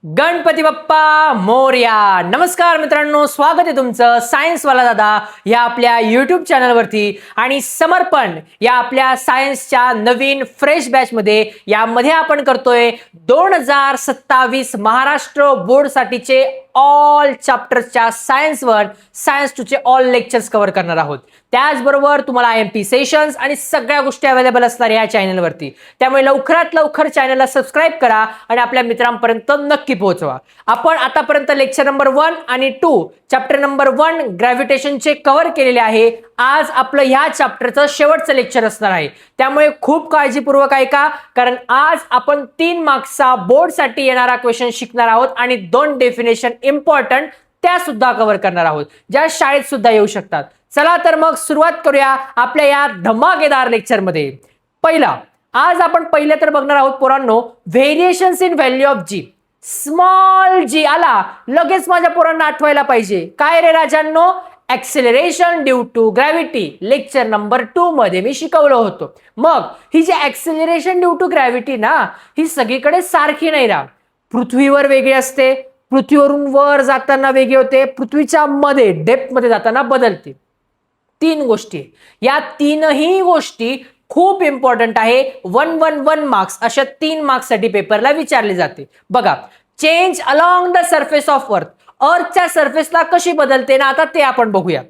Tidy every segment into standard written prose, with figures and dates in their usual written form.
गणपती बाप्पा मोरया. नमस्कार मित्रांनो, स्वागत आहे तुमचं सायन्सवाला दादा या आपल्या यूट्यूब चॅनलवरती. आणि समर्पण या आपल्या सायन्सच्या नवीन फ्रेश बॅचमध्ये यामध्ये आपण करतोय 2027 महाराष्ट्र बोर्डसाठीचे ऑल चॅप्टर्सच्या सायन्स 1 सायन्स 2 चे ऑल लेक्चर्स कव्हर करणार आहोत. त्याचबरोबर तुम्हाला IMP सेशन्स आणि सगळ्या गोष्टी अवेलेबल असणार या चॅनलवरती. त्यामुळे लवकरात लवकर चॅनलला सबस्क्राईब करा आणि आपल्या मित्रांपर्यंत नक्की पोहोचवा. आपण आतापर्यंत लेक्चर नंबर 1 आणि 2 चॅप्टर नंबर 1 ग्रॅव्हिटेशनचे कव्हर केलेले आहे. आज आपलं ह्या चॅप्टरचं शेवटचं लेक्चर असणार आहे. त्यामुळे खूप काळजीपूर्वक ऐका, कारण आज आपण 3 मार्क्सचा बोर्डसाठी येणारा क्वेश्चन शिकणार आहोत आणि 2 डेफिनेशन इम्पॉर्टंट त्या सुद्धा कव्हर करणार आहोत, ज्या शाळेत सुद्धा येऊ शकतात. चला तर मग सुरुवात करूया आपल्या या धमाकेदार लेक्चरमध्ये. आज आपण पहिले तर बघणार आहोत पोरांनो, variations in value of g. Small g आला लगेच माझ्या पोरांना आठवायला पाहिजे. काय रे राजांनो? Acceleration due to gravity lecture number 2 मध्ये मी शिकवलं होतं. मग ही g acceleration due to gravity ना, ही सगळीकडे सारखी नाही राहत. पृथ्वीवर वेगळी असते, पृथ्वीवरून वर जाताना वेगळी होते, पृथ्वीच्या मध्ये डेप्थ मध्ये जाताना बदलते. 3 गोष्टी, या 3ही गोष्टी खूप इम्पॉर्टंट आहे. 1 मार्क्स अशा 3 मार्क्स साठी पेपरला विचारले जाते. बघा, change along the surface of earth. अर्थच्या सरफेसला कशी बदलते ना, आता ते आपण बघूया.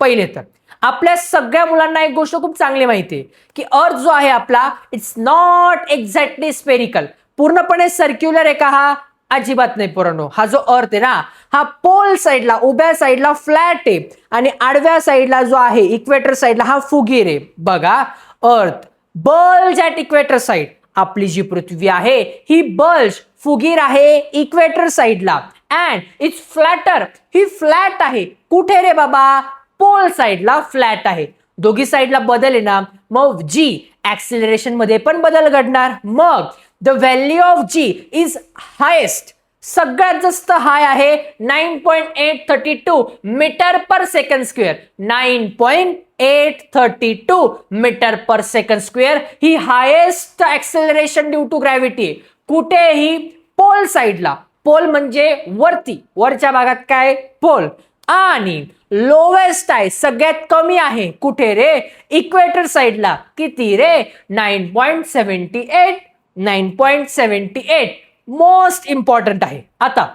पहिले तर आपल्या सगळ्या मुलांना एक गोष्ट खूप चांगली माहिती आहे की अर्थ जो आहे आपला, इट्स नॉट एक्झॅक्टली स्पेरिकल. पूर्णपणे सर्क्युलर आहे का? हा अजिबात नाही पोरांनो. हा जो अर्थ आहे ना, हा पोल साइडला उभ्या साइडला फ्लॅट आहे आणि आडव्या साइडला जो आहे इक्वेटर साइडला हा फुगीर आहे. बघा, अर्थ बल्ज ॲट इक्वेटर साइड. आपली जी पृथ्वी आहे ही बल्ज फुगीर आहे इक्वेटर साइडला. And it's flatter, he flat आहे कुठे रे बाबा? पोल साइडला फ्लॅट आहे. दोघी साइडला बदल आहे ना, मग जी ऍक्सिलरेशन मध्ये पण बदल घडणार. मग the value of G is highest, सगळ्यात जास्त हाय आहे 9.832 meter per second square. 9.832 meter per second square ही highest acceleration due to gravity. कुठेही पोल साइडला, पोल म्हणजे वरती, वरच्या भागात काय? पोल. आणि लोवेस्ट आहे, सगळ्यात कमी आहे कुठे रे? इक्वेटर साइडला. किती रे? 9.78. 9.78 मोस्ट इम्पॉर्टंट आहे. आता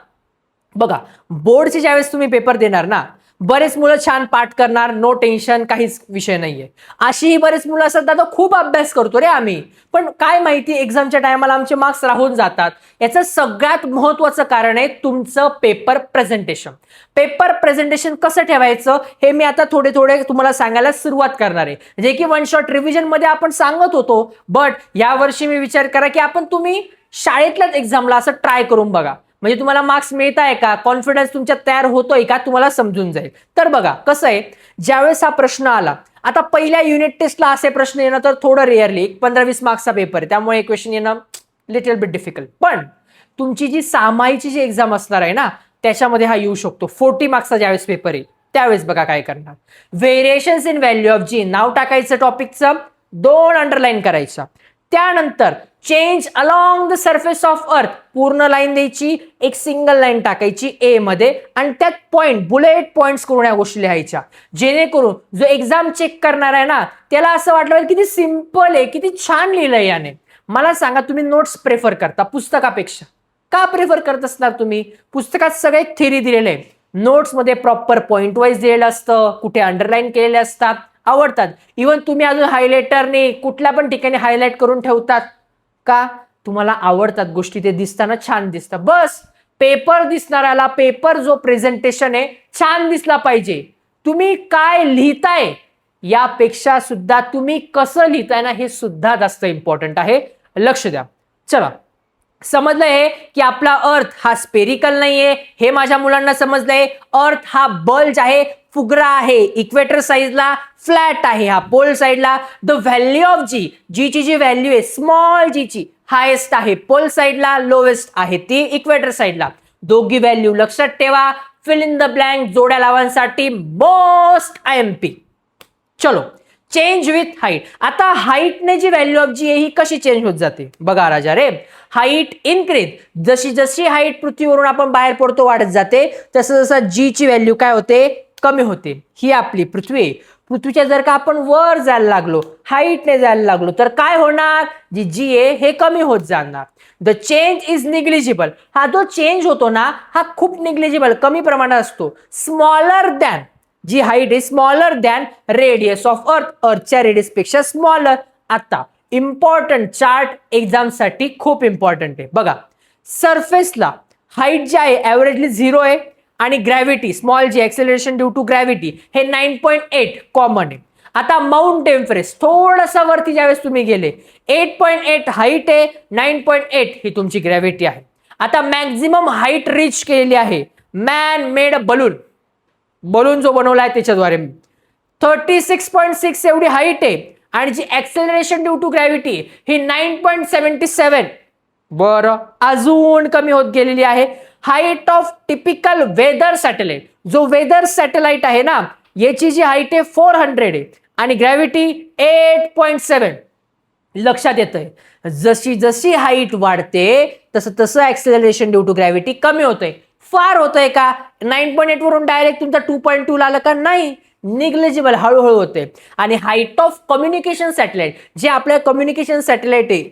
बघा, बोर्डचे ज्यावेळेस तुम्ही पेपर देणार ना, बरेच मुलं छान पाठ करणार, नो टेन्शन, काहीच विषय नाहीये. अशीही बरेच मुलं असतात, तर खूप अभ्यास करतो रे आम्ही, पण काय माहिती एक्झामच्या टायमाला आमचे मार्क्स राहून जातात. याचं सगळ्यात महत्वाचं कारण आहे तुमचं पेपर प्रेझेंटेशन. पेपर प्रेझेंटेशन कसं ठेवायचं हे मी आता थोडे थोडे तुम्हाला सांगायला सुरुवात करणार आहे, जे की वन शॉट रिव्हिजन मध्ये आपण सांगत होतो. बट यावर्षी मी विचार करा की आपण तुम्ही शाळेतल्याच एक्झामला असं ट्राय करून बघा, म्हणजे तुम्हाला मार्क्स मिळत आहे का, कॉन्फिडन्स तुमच्यात तयार होतोय का, तुम्हाला समजून जाईल. तर बघा कसं आहे, ज्यावेळेस हा प्रश्न आला, आता पहिल्या युनिट टेस्टला असे प्रश्न येणं तर थोडं रेअरली, 15-20 मार्क्सचा पेपर आहे, त्यामुळे क्वेश्चन येणं लिटल बिट डिफिकल्ट. पण तुमची जी सामाईची जी एक्झाम असणार आहे ना, त्याच्यामध्ये हा येऊ शकतो. 40 मार्क्सचा ज्यावेळेस पेपर आहे त्यावेळेस बघा काय करणार. व्हेरिएशन्स इन व्हॅल्यू ऑफ जी, नाव टाकायचं टॉपिकचं, 2 अंडरलाईन करायचा. त्यानंतर change along the surface of अर्थ, पूर्ण लाईन द्यायची, एक सिंगल लाईन टाकायची ए मध्ये आणि त्यात पॉइंट, बुलेट पॉइंट्स करून या गोष्टी लिहायच्या, जेणेकरून जो एक्झाम चेक करणार आहे ना त्याला असं वाटलं किती सिंपल आहे, किती छान लिहिलंय याने. मला सांगा, तुम्ही नोट्स प्रेफर करता पुस्तकापेक्षा? का प्रेफर करत असणार तुम्ही? पुस्तकात सगळे थेरी दिलेले आहे, नोट्स मध्ये प्रॉपर पॉइंट वाईज दिलेलं असतं, कुठे अंडरलाईन केलेले असतात, आवडतात. इव्हन तुम्ही अजून हायलाइटरने कुठल्या पण ठिकाणी हायलाइट करून ठेवतात का? तुम्हाला आवडतात गोष्टी, ते दिसताना छान दिसतं. बस पेपर दिसणाऱ्याला, पेपर जो प्रेझेंटेशन आहे छान दिसला पाहिजे. तुम्ही काय लिहिताय यापेक्षा सुद्धा तुम्ही कसं लिहिताय ना, हे सुद्धा जास्त इम्पॉर्टंट आहे. लक्ष द्या. चला, समजलंय की आपला अर्थ हा स्पेरिकल नाहीये, हे माझ्या मुलांना समजलंय. अर्थ हा बल्ज आहे, फुगरा आहे, इक्वेटर साइडला फ्लॅट आहे, हा पोल साइडला. द व्हॅल्यू ऑफ जी, जीची जी व्हॅल्यू आहे स्मॉल जीची, हायेस्ट आहे पोल साइडला, लोवेस्ट आहे ती इक्वेटर साइडला. दोघी व्हॅल्यू लक्षात ठेवा. फिल इन द ब्लँक जोड्या लावांसाठी मोस्ट IMP. चलो, चेंज विथ हाईट. आता हाईटने जी व्हॅल्यू ऑफ जी आहे ही कशी चेंज होत जाते बघा राजा रे. हाईट इन्क्रीज, जशी जशी हाईट पृथ्वीवरून आपण बाहेर पडतो वाढत जाते, तसं जसं जी ची व्हॅल्यू काय होते, कमी होते. ही आपली पृथ्वी आहे. पृथ्वीच्या जर का आपण वर जायला लागलो, हाईटने जायला लागलो, तर काय होणार, जी आहे हे कमी होत जाणार. The change is negligible. हा जो चेंज होतो ना हा खूप निग्लिजिबल, कमी प्रमाणात असतो. स्मॉलर दॅन, जी हाईट आहे smaller than radius of earth, अर्थच्या रेडियस पेक्षा स्मॉलर. आता इम्पॉर्टंट चार्ट एक्झाम साठी खूप इम्पॉर्टंट आहे बघा. सरफेसला हाईट जी आहे ऍव्हरेजली 0 आहे आणि gravity small G acceleration due to gravity हे 9.8 कॉमन आहे. आता माउंट एव्हरेस्ट थोडंसं वरती ज्यावेळेस तुम्ही गेले 8.8 हाईट आहे, 9.8 ही तुमची ग्रॅव्हिटी आहे. आता मॅक्झिमम हाईट रीच केलेली आहे मॅन मेड बलून, बलून जो बनवला आहे त्याच्याद्वारे 36.6 एवढी हाईट आहे आणि G acceleration due to gravity ही 9.77. बरं, अजून कमी होत गेलेली आहे. Height of typical weather satellite, जो वेदर सॅटेलाइट आहे ना याची जी हाईट आहे 400 आहे आणि ग्रॅव्हिटी 8.7. लक्षात येतंय जशी जशी हाईट वाढते तसं तसं एक्सेलरेशन ड्यू टू ग्रॅव्हिटी कमी होतंय. फार होतंय का, 9.8 वरून डायरेक्ट तुमचा 2.2 ला आलं का, नाही, निग्लिजिबल, हळूहळू होते. आणि हाईट ऑफ कम्युनिकेशन सॅटेलाइट, जे आपल्या कम्युनिकेशन सॅटेलाइट आहे,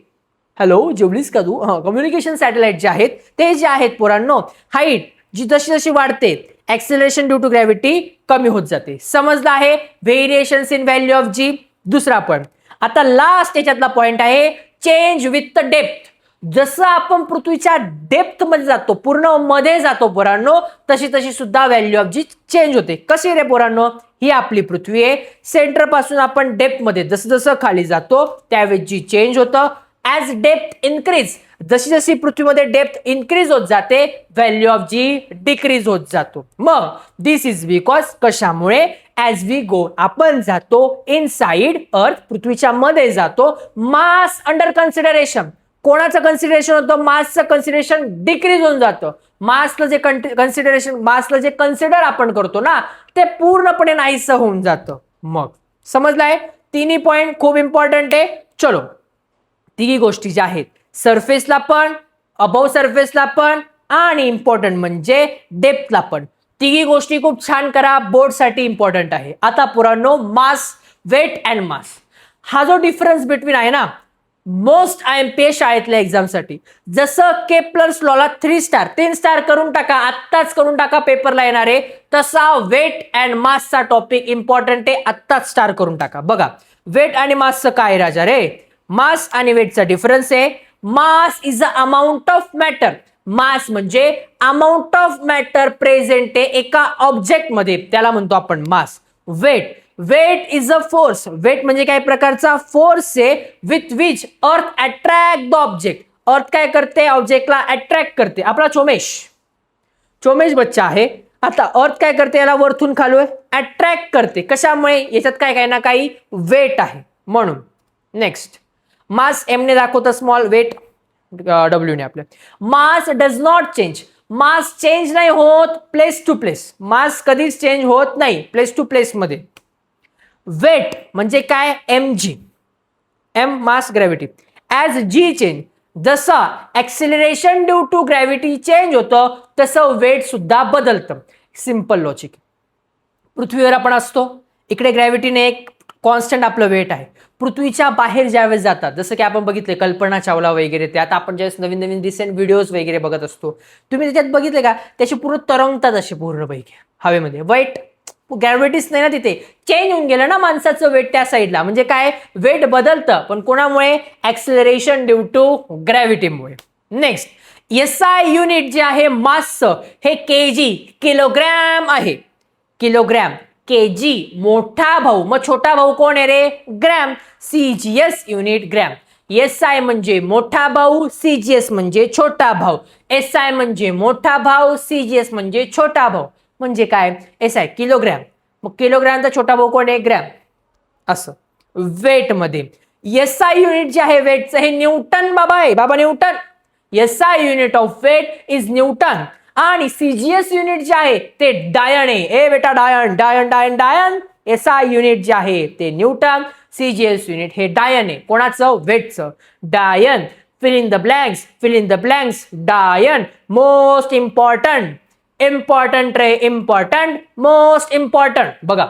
हॅलो जेवलीस का तू, कम्युनिकेशन सॅटेलाइट जे आहेत ते जे आहेत पोरांनो, हाईट जी जशी जशी वाढते एक्सेलरेशन ड्यू टू ग्रॅव्हिटी कमी होत जाते. समजलं आहे. व्हेरिएशन्स इन व्हॅल्यू ऑफ जी. दुसरा पण आता लास्ट याच्यातला पॉइंट आहे चेंज विथ डेप्थ. जसं आपण पृथ्वीच्या डेप्थ मध्ये जातो, पूर्ण मध्ये जातो पोरांनो, तशी तशी सुद्धा व्हॅल्यू ऑफ जी चेंज होते. कशी रे पोरांनो, ही आपली पृथ्वी आहे. सेंटर पासून आपण डेप्थ मध्ये जसं जसं खाली जातो त्यावेळी जी चेंज होतं. ऍज डेप्थ इन्क्रीज, जशी जशी पृथ्वीमध्ये डेप्थ इन्क्रीज होत जाते व्हॅल्यू ऑफ जी डिक्रीज होत जातो. मग दिस इज बिकॉज कशामुळे, ऍज वी गो आपण जातो इनसाइड अर्थ, पृथ्वीच्या मध्ये जातो. मास अंडर कन्सिडरेशन, कोणाचं कन्सिडरेशन होतं, मासचं कन्सिडरेशन डिक्रीज होऊन जातं. मासला जे कन्सिडरेशन, मासला जे कन्सिडर आपण करतो ना ते पूर्णपणे नाहीसं होऊन जातं. मग समजलाय. तिन्ही पॉइंट खूप इम्पॉर्टंट आहे. चलो, तिन्ही गोष्टी ज्या आहेत सरफेसला पण, अबव सरफेसला पण आणि इम्पॉर्टंट म्हणजे डेप्थला पण, तिन्ही गोष्टी खूप छान करा, बोर्डसाठी इम्पॉर्टंट आहे. आता पुरानो मास, वेट अँड मास, हा जो डिफरन्स बिटवीन आहे ना, मोस्ट IMPS शाळेतल्या एक्झामसाठी, जसं केप्लर्स लॉला 3 स्टार 3 स्टार करून टाका, आत्ताच करून टाका, पेपरला येणार आहे, तसा वेट अँड मासचा टॉपिक इम्पॉर्टंट आहे, आत्ताच स्टार करून टाका. बघा वेट आणि मासचं काय राजा रे, मास आणि वेटचा डिफरन्स आहे. Mass is a amount of matter, mass म्हणजे अमाऊंट ऑफ मॅटर प्रेझेंट आहे एका ऑब्जेक्ट मध्ये, त्याला म्हणतो आपण mass. Weight, weight is a force, weight म्हणजे काय प्रकारचा फोर्स आहे with which earth attract the object. Earth काय करते, ऑब्जेक्टला अट्रॅक्ट करते. आपला चोमेश बच्चा आहे. आता अर्थ काय करते, याला वरतून खालून अट्रॅक्ट करते. कशामुळे, याच्यात काय काय ना काही वेट आहे म्हणून. नेक्स्ट, मास एम ने दाखवतं, स्मॉल, वेट डब्ल्यू ने आपल्या. Mass does not change, mass change नाही होत प्लेस टू प्लेस, मास कधीच चेंज होत नाही प्लेस टू प्लेस मध्ये. वेट म्हणजे काय, mg, m mass gravity. As G change, जसं acceleration due to gravity change होतं तसं वेट सुद्धा बदलतं. Simple logic. पृथ्वीवर आपण असतो, इकडे ग्रॅव्हिटीने एक कॉन्स्टंट आपलं वेट आहे. पृथ्वीच्या बाहेर ज्यावेळेस जातात, जसं की आपण बघितले कल्पना चावला वगैरे, ते आता आपण ज्यावेळेस नवीन नवीन रिसेंट व्हिडिओज वगैरे बघत असतो, तुम्ही त्याच्यात बघितले का, त्याची पूर्ण तरंगतात असे पूर्णपैकी हवेमध्ये. वेट, ग्रॅव्हिटीच नाही ना तिथे, चेंज होऊन गेलं ना माणसाचं वेट त्या साईडला, म्हणजे काय, वेट बदलतं, पण कोणामुळे, एक्सेलरेशन ड्यू टू ग्रॅव्हिटीमुळे. नेक्स्ट, SI युनिट जे आहे मासचं, हे केजी, किलोग्रॅम आहे. किलोग्रॅम, केजी मोठा भाऊ, मग छोटा भाऊ कोण आहे रे, gram. CGS unit gram. SI म्हणजे मोठा भाऊ, CGS म्हणजे छोटा भाऊ. SI म्हणजे मोठा भाऊ, CGS म्हणजे छोटा भाऊ. म्हणजे काय, SI किलोग्रॅम, मग किलोग्रॅमचा छोटा भाऊ कोण आहे, ग्रॅम. असं. वेट मध्ये SI युनिट जे आहे वेटचं, हे न्यूटन बाबा आहे, बाबा Newton. SI unit of weight is Newton. आणि CGS युनिट जे आहे ते डायन आहे. ए बेटा डायन, डायन डायन डायन, SI युनिट जे आहे ते न्यूटन, CGS युनिट हे डायन आहे. कोणाचं? वेटचं. डायन, fill in the blanks, fill in the blanks, डायन. मोस्ट इम्पॉर्टंट रे, इम्पॉर्टंट, मोस्ट इम्पॉर्टंट. बघा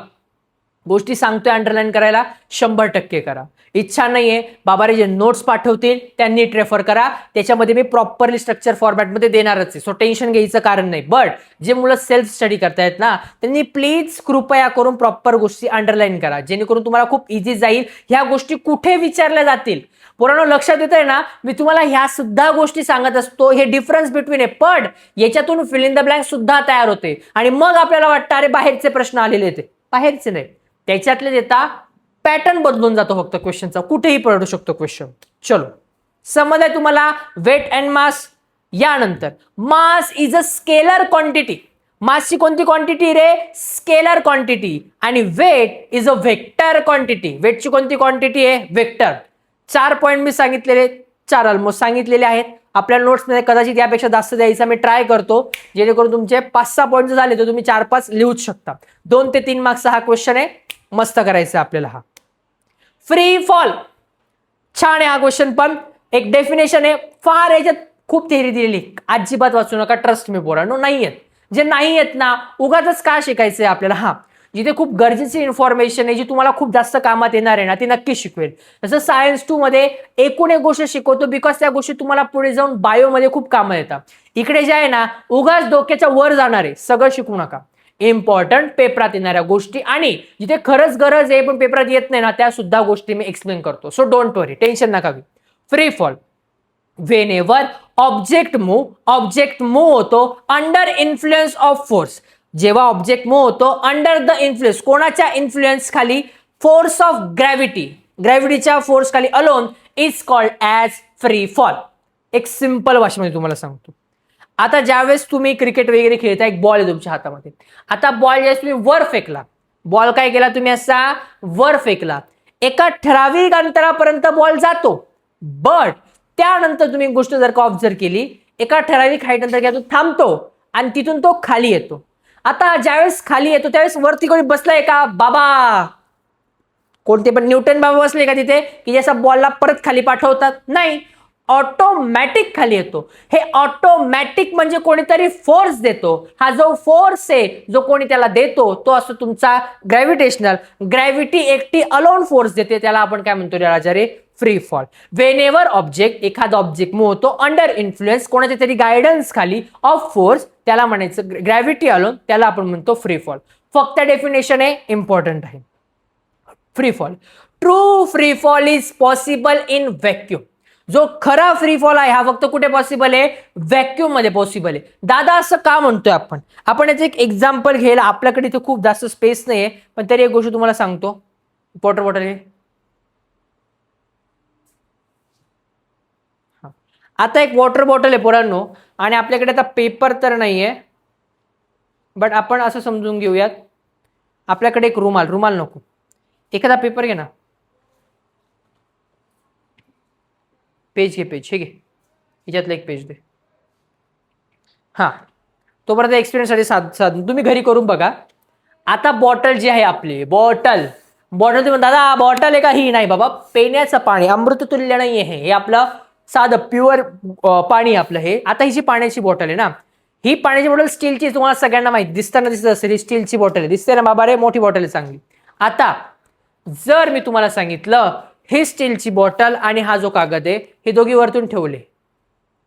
गोष्टी सांगतोय अंडरलाईन करायला, 100% करा. इच्छा नाहीये बाबारे जे नोट्स पाठवतील त्या नीट रेफर करा, त्याच्यामध्ये मी प्रॉपरली स्ट्रक्चर फॉर्मॅटमध्ये देणारच आहे, सो टेन्शन घ्यायचं कारण नाही. बट जे मुलं सेल्फ स्टडी करतायत ना त्यांनी प्लीज कृपया करून प्रॉपर गोष्टी अंडरलाईन करा, जेणेकरून तुम्हाला खूप इझी जाईल. ह्या गोष्टी कुठे विचारल्या जातील पोरांनो लक्षात येतंय ना, मी तुम्हाला ह्या सुद्धा गोष्टी सांगत असतो. हे डिफरन्स बिटवीन आहे, पण याच्यातून फिल इन द ब्लँक सुद्धा तयार होते आणि मग आपल्याला वाटतं अरे बाहेरचे प्रश्न आलेले ते बाहेरचे नाही, त्याच्यातले देता पॅटर्न बदलून जातो फक्त क्वेश्चनचा, कुठेही पडू शकतो क्वेश्चन. चलो समजलंय तुम्हाला वेट अँड मास. यानंतर mass is a scalar quantity. मासची कोणती क्वांटिटी रे? Scalar quantity. आणि weight is a vector quantity. वेटची कोणती क्वांटिटी आहे? व्हेक्टर. 4 पॉइंट मी सांगितलेले, 4 ऑलमोस्ट सांगितलेले आहेत. आपल्या नोट्समध्ये कदाचित यापेक्षा जास्त द्यायचा मी ट्राय करतो, जेणेकरून तुमचे 5-6 पॉईंट झाले तर तुम्ही 4-5 लिहूच शकता. 2 ते 3 मार्क्सचा हा क्वेश्चन आहे, मस्त करायचा आपल्याला. हा फ्री फॉल छान आहे हा क्वेश्चन, पण एक डेफिनेशन आहे, फार याच्यात खूप थेअरी दिलेली, अजिबात वाचू नका, ट्रस्ट मी पोरांनो. नाही आहेत जे नाही आहेत ना, उगाच का शिकायचंय आपल्याला. हा जिथे खूप गरजेची इन्फॉर्मेशन आहे जी तुम्हाला खूप जास्त कामात येणार आहे ना, ती नक्की शिकवेल. जसं सायन्स 2 मध्ये एकूण एक गोष्ट शिकवतो, बिकॉज त्या गोष्टी तुम्हाला पुढे जाऊन बायोमध्ये खूप कामं येतात. इकडे जे आहे ना उगाच डोक्याच्या वर जाणार आहे, सगळं शिकू नका. इम्पॉर्टंट पेपरात येणाऱ्या गोष्टी आणि जिथे खरंच गरज आहे पण पेपरात येत नाही ना, त्या सुद्धा गोष्टी मी एक्सप्लेन करतो. सो डोंट वरी, टेन्शन नका घेऊ. Free fall. Whenever object move होतो अंडर इन्फ्लुएन्स ऑफ फोर्स. जेव्हा ऑब्जेक्ट मूव्ह होतो अंडर द इन्फ्लुएन्स, कोणाच्या इन्फ्लुएन्स खाली? Force of gravity. ग्रॅव्हिटीच्या फोर्स खाली alone is called as free fall. एक सिंपल भाषेमध्ये तुम्हाला सांगतो. आता ज्यावेळेस तुम्ही क्रिकेट वगैरे खेळता, एक बॉल आहे तुमच्या हातामध्ये. आता बॉल ज्यावेळेस तुम्ही वर फेकला, बॉल काय केला तुम्ही? असा वर फेकला. एका ठराविक अंतरापर्यंत बॉल जातो, बट त्यानंतर तुम्ही गोष्ट जर का ऑब्झर्व केली, एका ठराविक हाईट नंतर तो थांबतो आणि तिथून तो खाली येतो. आता ज्यावेळेस खाली येतो त्यावेळेस वरती कोणी बसलाय का? बाबा कोणते पण न्यूटन बाबा बसले का तिथे, की जसा बॉलला परत खाली पाठवतात? नाही, ऑटोमॅटिक खाली येतो. हे ऑटोमॅटिक म्हणजे कोणीतरी फोर्स देतो. हा जो फोर्स आहे जो कोणी त्याला देतो तो असतो तुमचा ग्रॅव्हिटेशनल. ग्रॅव्हिटी एकटी अलोन फोर्स देते, त्याला आपण काय म्हणतो राजा रे? Free fall. व्हेनेवर ऑब्जेक्ट, एखादा ऑब्जेक्ट मूव्ह होतो अंडर इन्फ्लुएन्स, कोणाच्या तरी गायडन्स खाली ऑफ फोर्स, त्याला म्हणायचं ग्रॅव्हिटी अलोन, त्याला आपण म्हणतो फ्री फॉल. फक्त डेफिनेशन आहे, इम्पॉर्टंट आहे. Free fall. True free fall is possible in vacuum. जो खरा फ्री फॉल आहे हा फक्त कुठे पॉसिबल आहे? व्हॅक्यूम मध्ये पॉसिबल आहे. दादा असं का म्हणतोय आपण? आपण याचं एक एक्झाम्पल घ्यायला, आपल्याकडे इथे खूप जास्त स्पेस नाहीये, पण तरी एक गोष्ट तुम्हाला सांगतो. वॉटर बॉटल आहे. आता एक वॉटर बॉटल आहे पोरांनो, आणि आपल्याकडे आता पेपर तर नाहीये, बट आपण असं समजून घेऊयात, आपल्याकडे एक रुमाल नको, एखादा पेपर घे ना, पेज घे, पेज हे घे, याच्यातलं एक पेज दे. हा, तोपर्यंत एक्सपिरियन्ससाठी साधन तुम्ही घरी करून बघा. आता बॉटल जी आहे आपली, बॉटल तुम्ही दादा बॉटल आहे का? ही नाही बाबा, पिण्याचं पाणी, अमृततुल्य नाही आहे हे, आपलं साधं प्युअर पाणी आपलं हे. आता ही जी पाण्याची बॉटल आहे ना, ही पाण्याची बॉटल स्टीलची, तुम्हाला सगळ्यांना माहिती, दिसताना दिसत असेल ही स्टीलची बॉटल आहे, दिसते ना बाबा रे? मोठी बॉटल आहे चांगली. आता जर मी तुम्हाला सांगितलं ही स्टीलची बॉटल आणि हा जो कागद आहे हे दोघी वरतून ठेवले,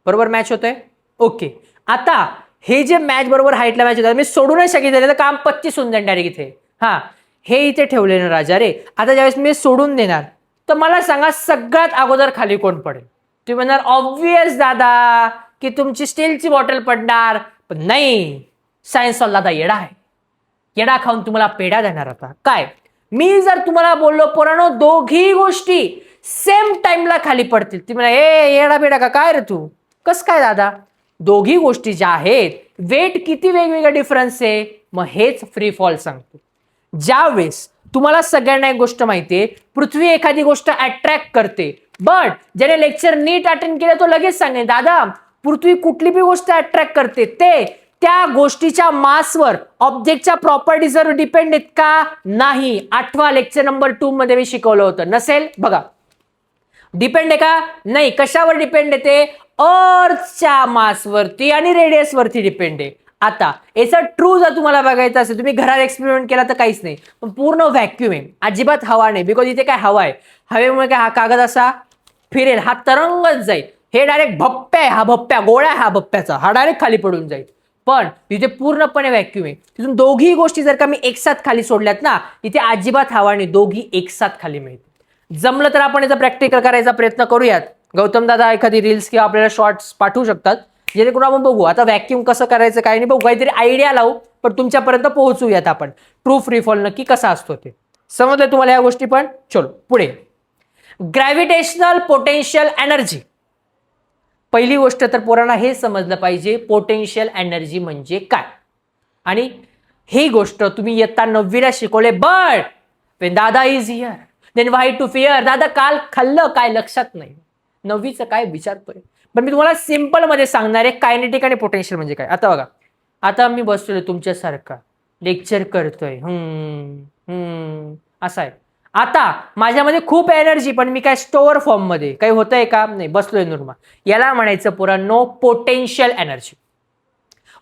बरोबर मॅच होतंय? ओके. आता हे जे मॅच बरोबर हाईटला मॅच होतात, मी सोडू नाही शकित, काम 25 होऊन जाईल डायरेक्ट इथे. हा, हे इथे ठेवले ना राजा रे. आता ज्यावेळेस मी सोडून देणार तर मला सांगा सगळ्यात अगोदर खाली कोण पडेल? तुम्ही म्हणणार ऑब्वियस दादा की तुमची स्टीलची बॉटल पडणार, पण नाही, सायन्स वाला दादा येडा आहे, येडा खाऊन तुम्हाला पेढा देणार. आता काय, मी जर तुम्हाला बोललो पोरांनो दोघी गोष्टी सेम टाइमला खाली पडतील, ती म्हणा ए येडा बेडा का काय रे तू? कस काय दादा? दोघी गोष्टी ज्या आहेत वेट किती वेगवेगळा डिफरन्स आहे, मग हेच फ्री फॉल सांगतो. ज्यावेळेस तुम्हाला सगळ्यांना एक गोष्ट माहितीये, पृथ्वी एखादी गोष्ट अट्रॅक्ट करते, बट ज्याने लेक्चर नीट अटेंड केलं तो लगेच सांगेल दादा पृथ्वी कुठली बी गोष्ट अट्रॅक्ट करते, ते त्या गोष्टीच्या मासवर ऑब्जेक्टच्या प्रॉपर्टीजवर डिपेंड आहेत का? नाही. 8वा लेक्चर नंबर 2 मध्ये मी शिकवलं होतं. नसेल बघा. डिपेंड आहे का? नाही. कशावर डिपेंड आहे ते? अर्थच्या मासवरती आणि रेडियसवरती डिपेंड आहे. आता याचा ट्रू जर तुम्हाला बघायचं असेल, तुम्ही घरात एक्सपेरिमेंट केला तर काहीच नाही, पण पूर्ण व्हॅक्युम आहे, अजिबात हवा नाही. बिकॉज इथे काय हवा आहे, हवेमुळे काय हा कागद असा फिरेल, हा तरंगच जाईल. हे डायरेक्ट भप्प्या आहे, हा भप्प्या, गोळ्या हा भप्प्याचा, हा डायरेक्ट खाली पडून जाईल. पण इथे पूर्णपणे व्हॅक्युम आहे. तिथून दोघी गोष्टी जर का मी एकसाथ खाली सोडल्यात ना, इथे अजिबात हवा नाही, दोघी एकसाथ खाली मिळते. जमलं तर आपण याचा प्रॅक्टिकल करायचा प्रयत्न करूयात. गौतम दादा एखादी रील्स किंवा आपल्याला शॉर्ट्स पाठवू शकतात, जेणेकरून आपण बघू आता व्हॅक्युम कसं करायचं काय नाही, बघू काहीतरी आयडिया लावू, पण तुमच्यापर्यंत पोहोचूयात आपण. ट्रू फ्री फॉल नक्की कसा असतो ते समजलं तुम्हाला या गोष्टी. पण चलो पुढे. Gravitational potential energy. पहिली गोष्ट तर पोरांना हे समजलं पाहिजे पोटेन्शियल एनर्जी म्हणजे काय. आणि ही गोष्ट तुम्ही इयत्ता 9वीला शिकवले. बट वेन दादा is here then why to fear. दादा काल खाल्लं काय लक्षात नाही, 9वीचं काय विचारतोय. पण मी तुम्हाला सिंपल मध्ये सांगणार आहे कायनेटिक आणि पोटेन्शियल म्हणजे काय. आता बघा, आता मी बसलोय तुमच्यासारखा लेक्चर करतोय, असं आहे. आता माझ्यामध्ये खूप एनर्जी, पण मी काय स्टोअर फॉर्म मध्ये काही होतंय का? नाही, बसलोय नॉर्मल. याला म्हणायचं पोरांनो पोटेन्शियल एनर्जी.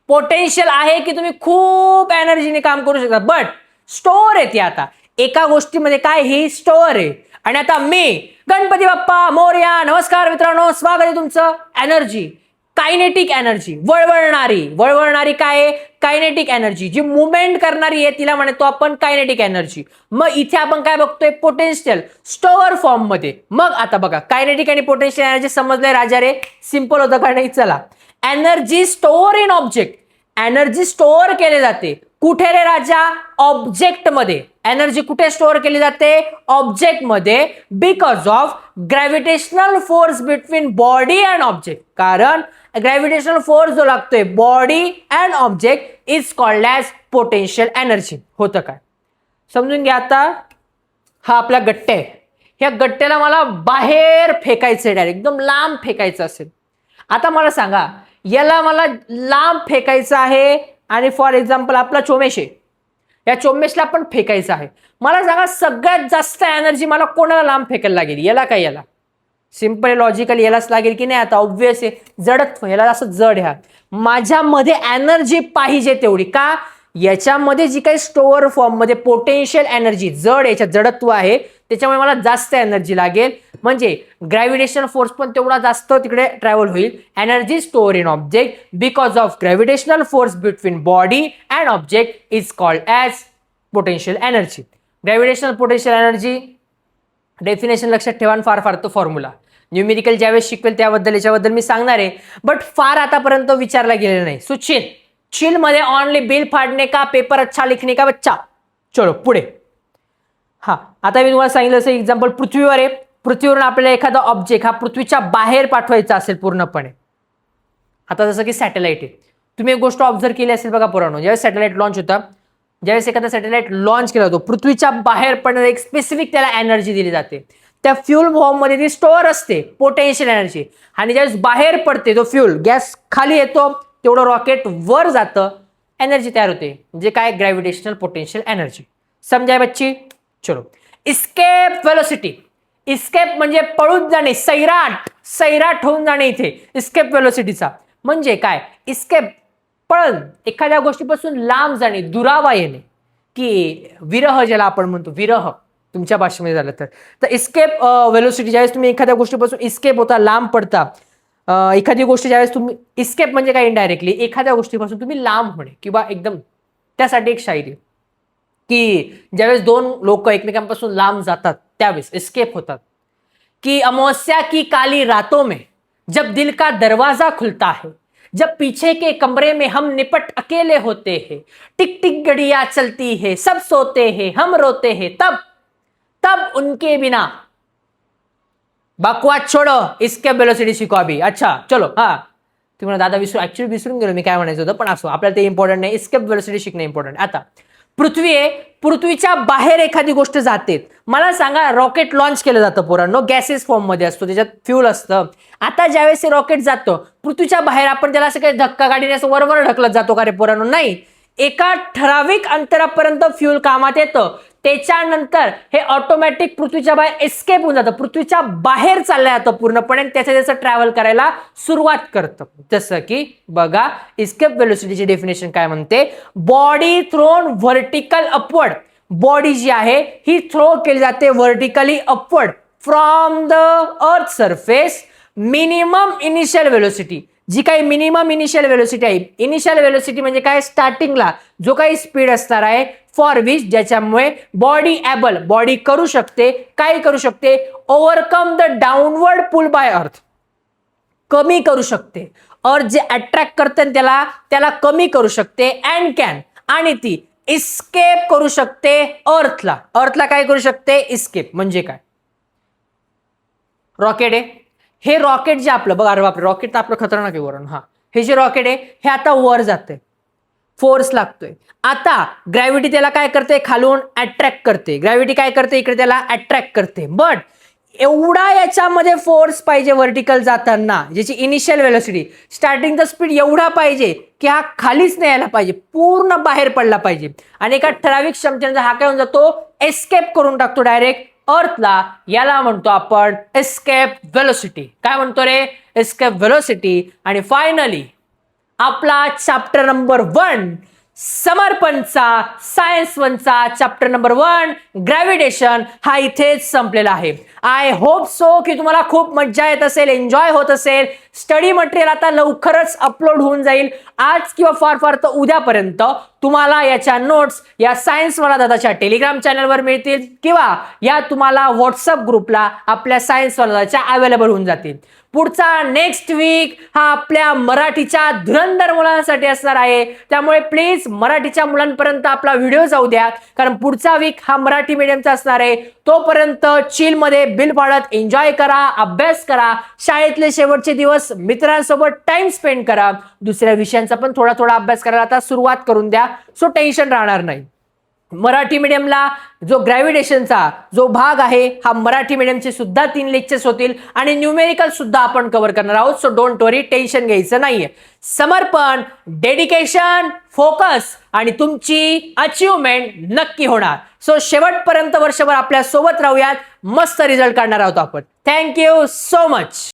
पोटेन्शियल आहे की तुम्ही खूप एनर्जीने काम करू शकता, बट स्टोअर आहे ती. आता एका गोष्टीमध्ये काय ही स्टोअर आहे. आणि आता मी गणपती बाप्पा मोरया, नमस्कार मित्रांनो, स्वागत आहे तुमचं. एनर्जी, कायनेटिक एनर्जी, वळवळणारी काय? कायनेटिक एनर्जी, जी मुवमेंट करणारी आहे तिला म्हणतो आपण कायनेटिक एनर्जी. मग इथे आपण काय बघतोय? पोटेन्शियल स्टोअर फॉर्म मध्ये. मग आता बघा, कायनेटिक आणि पोटेन्शियल एनर्जी समजलंय राजा रे? सिंपल होतं का नाही? चला. Energy store in object. Energy store केले जाते कुठे रे राजा? ऑब्जेक्ट मध्ये. एनर्जी कुठे स्टोअर केली जाते? ऑब्जेक्ट मध्ये. Because of gravitational force between body and object. कारण ग्रॅव्हिटेशनल फोर्स जो लागतोय body and object is called as potential energy. होतं काय? समजून घ्या. आता हा आपला गट्टा आहे, ह्या गट्ट्याला मला बाहेर फेकायचंय, डायरेक्ट एकदम लांब फेकायचं असेल. आता मला सांगा, याला मला लांब फेकायचं आहे आणि फॉर एक्झाम्पल आपला चोमेश आहे, या चोमेशला पण फेकायचं आहे. मला सांगा सगळ्यात जास्त एनर्जी मला कोणाला लांब फेकायला लागेल? याला काय याला? सिंपल लॉजिकली यालाच लागेल की नाही? आता ऑब्व्हियस आहे, जडत्व, याला असं जड. ह्या माझ्यामध्ये एनर्जी पाहिजे तेवढी का? याच्यामध्ये जी काही स्टोअर फॉर्म मध्ये पोटेन्शियल एनर्जी जड, याच्यात जडत्व आहे, त्याच्यामुळे मला जास्त एनर्जी लागेल. म्हणजे ग्रॅव्हिटेशनल फोर्स पण तेवढा जास्त तिकडे ट्रॅव्हल होईल. Energy store in object because of gravitational force between body and object is called as potential energy. Gravitational potential energy definition लक्षात ठेवा, फार फार तो फॉर्म्युला न्यूमेरिकल ज्यावेळेस शिकवेल त्याबद्दल याच्याबद्दल मी सांगणार आहे, बट फार आतापर्यंत विचारला गेलेला नाही. सो चिल मध्ये ऑनली बिल फाड़ने का, पेपर अच्छा लिखने का बच्चा. चलो पुढे. हा आता मी तुम्हाला सांगितलं असं एक्झाम्पल पृथ्वीवर आहे. पृथ्वीवरून आपल्याला एखादा ऑब्जेक्ट हा पृथ्वीच्या बाहेर पाठवायचा असेल पूर्णपणे. आता जसं की सॅटेलाइट आहे, तुम्ही एक गोष्ट ऑब्झर्व केली असेल बघा पोरांनो, ज्यावेळेस सॅटेलाइट लॉन्च होता, ज्यावेळेस एखादा सॅटेलाइट लॉन्च केला जातो, पृथ्वीच्या बाहेर पडणारी एक स्पेसिफिक त्याला एनर्जी दिली जाते. त्या फ्युल फॉर्म मध्ये ती स्टोअर असते पोटेन्शियल एनर्जी. आणि ज्यावेळेस बाहेर पडते तो फ्युल, गॅस खाली येतो, तेवढं रॉकेट वर जातं, एनर्जी तयार होते, म्हणजे काय? Gravitational potential energy. समजाय बच्ची? चलो. Escape velocity. इस्केप म्हणजे पळून जाणे, सैराट होऊन जाणे. इथे इस्केप वेलोसिटीचा म्हणजे काय? इस्केप पळण, एखाद्या गोष्टीपासून लांब जाणे, दुरावा येणे, की विरह ज्याला आपण म्हणतो, विरह तुमच्या भाषेमध्ये झालं तर इस्केप वेलोसिटी. ज्यावेळेस तुम्ही एखाद्या गोष्टीपासून इस्केप होता, लांब पडता, एखादी गोष्ट ज्यावेळेस तुम्ही इस्केप म्हणजे काय? इनडायरेक्टली एखाद्या गोष्टीपासून तुम्ही लांब होणे, किंवा एकदम त्यासाठी एक शायरी की ज्यावेळेस दोन लोक एकमेकांपासून लांब जातात त्यावेळेस इस्केप होतात. की अमावस्या की काली रातों में जब दिल का दरवाजा खुलता है, जब पीछे के कमरे में हम निपट अकेले होते हैं, टिक टिक घड़ियां चलती है, सब सोते हैं, हम रोते हैं, तब उनके बिना. बकवास छोड़ो, इसके वेलोसिटी शिको अभी. अच्छा चलो. हा तुम्हाला दादा ऍक्च्युअली विसरून गेलो मी काय म्हणायचं होतं, पण असो, आपल्याला ते इम्पॉर्टंट नाही. इस्केप वेलोसिटी शिकणे इम्पॉर्टंट. आता पृथ्वी आहे, पृथ्वीच्या बाहेर एखादी गोष्ट जाते. मला सांगा, रॉकेट लॉन्च केलं जातं पोरांनो, गॅसेस फॉर्म मध्ये असतो, त्याच्यात फ्यूल असतं. आता ज्यावेळेस हे रॉकेट जातं पृथ्वीच्या बाहेर, आपण त्याला असं काही धक्का गाडीने असं वरवर ढकलत जातो का रे पोरांनो? नाही. एका ठराविक अंतरापर्यंत फ्यूल कामात येतं, त्याच्यानंतर हे ऑटोमॅटिक पृथ्वीच्या बाहेर एस्केप होऊन जातं, पृथ्वीच्या बाहेर चाललं जातं पूर्णपणे, त्याचं ट्रॅव्हल करायला सुरुवात करतं. जसं की बघा, इस्केप व्हेलोसिटीची डेफिनेशन काय म्हणते? Body thrown vertical upward. Body जी आहे ही थ्रो केली जाते vertically upward from the earth surface. Minimum initial velocity, जी काही मिनिमम इनिशियल व्हेलोसिटी आहे, इनिशियल व्हेलोसिटी म्हणजे काय? स्टार्टिंगला जो काही स्पीड असणार आहे, फॉर विच ज्याच्यामुळे बॉडी करू शकते, काय करू शकते? Overcome the downward pull by earth. कमी करू शकते, अर्थ जे अट्रॅक्ट करते त्याला कमी करू शकते. अँड कॅन, आणि ती इस्केप करू शकते अर्थला काय करू शकते? इस्केप. म्हणजे काय? रॉकेट आहे, हे रॉकेट जे आपलं बघा, अरे बापरे, रॉकेट तर आपलं खतरनाक आहे वरून. हा, हे जे रॉकेट आहे हे आता वर जाते, फोर्स लागतोय. आता ग्रॅव्हिटी त्याला काय करते? खालून अट्रॅक्ट करते. ग्रॅव्हिटी काय करते? इकडे त्याला अट्रॅक्ट करते. बट एवढा याच्यामध्ये फोर्स पाहिजे व्हर्टिकल जाताना, ज्याची इनिशियल व्हेलोसिटी, स्टार्टिंगचा स्पीड एवढा पाहिजे की हा खालीच नाही यायला पाहिजे, पूर्ण बाहेर पडला पाहिजे. आणि एका ठराविक क्षमतेनंतर हा काय होऊन जातो? एस्केप करून टाकतो डायरेक्ट अर्थला. याला म्हणतो आपण एस्केप व्हेलोसिटी. काय म्हणतो रे? Escape velocity. आणि फायनली आपला चॅप्टर नंबर 1 समर्पणचा सायन्स 1चा चॅप्टर नंबर 1 ग्रॅव्हिटेशन हा इथेच संपलेला आहे. आय होप सो की तुम्हाला खूप मज्जा येत असेल, एन्जॉय होत असेल. स्टडी मटेरियल आता लवकरच अपलोड होऊन जाईल. आज किंवा फार तर उद्यापर्यंत तुम्हाला याच्या नोट्स या सायन्स वाला दादाच्या टेलिग्राम चॅनलवर मिळतील, किंवा या तुम्हाला व्हॉट्सअप ग्रुपला आपल्या सायन्स वाला दादाच्या अवेलेबल होऊन जातील. पुढचा नेक्स्ट वीक हा आपल्या मराठीच्या धुरंधर मुलांसाठी असणार आहे, त्यामुळे प्लीज मराठीच्या मुलांपर्यंत आपला व्हिडिओ जाऊ द्या, कारण पुढचा वीक हा मराठी मीडियमचा असणार आहे. तोपर्यंत चिल मध्ये बिल पाडत एन्जॉय करा, अभ्यास करा, शाळेतले शेवटचे दिवस मित्रांसोबत टाइम स्पेंड करा. दुसऱ्या विषयांचा पण थोडा अभ्यास करायला आता सुरुवात करून द्या, सो टेन्शन राहणार नाही. मराठी मीडियमला जो ग्रॅव्हिटेशनचा जो भाग आहे हा मराठी मीडियमचे सुद्धा 3 लेक्चर्स होतील, आणि न्यूमेरिकल सुद्धा आपण कव्हर करणार आहोत. सो डोंट वरी, टेन्शन घ्यायचं नाहीये. समर्पण, डेडिकेशन, फोकस आणि तुमची अचीवमेंट नक्की होणार. सो शेवटपर्यंत वर्षभर आपल्या सोबत राहूयात, मस्त रिझल्ट काढणार आहोत आपण. Thank you so much.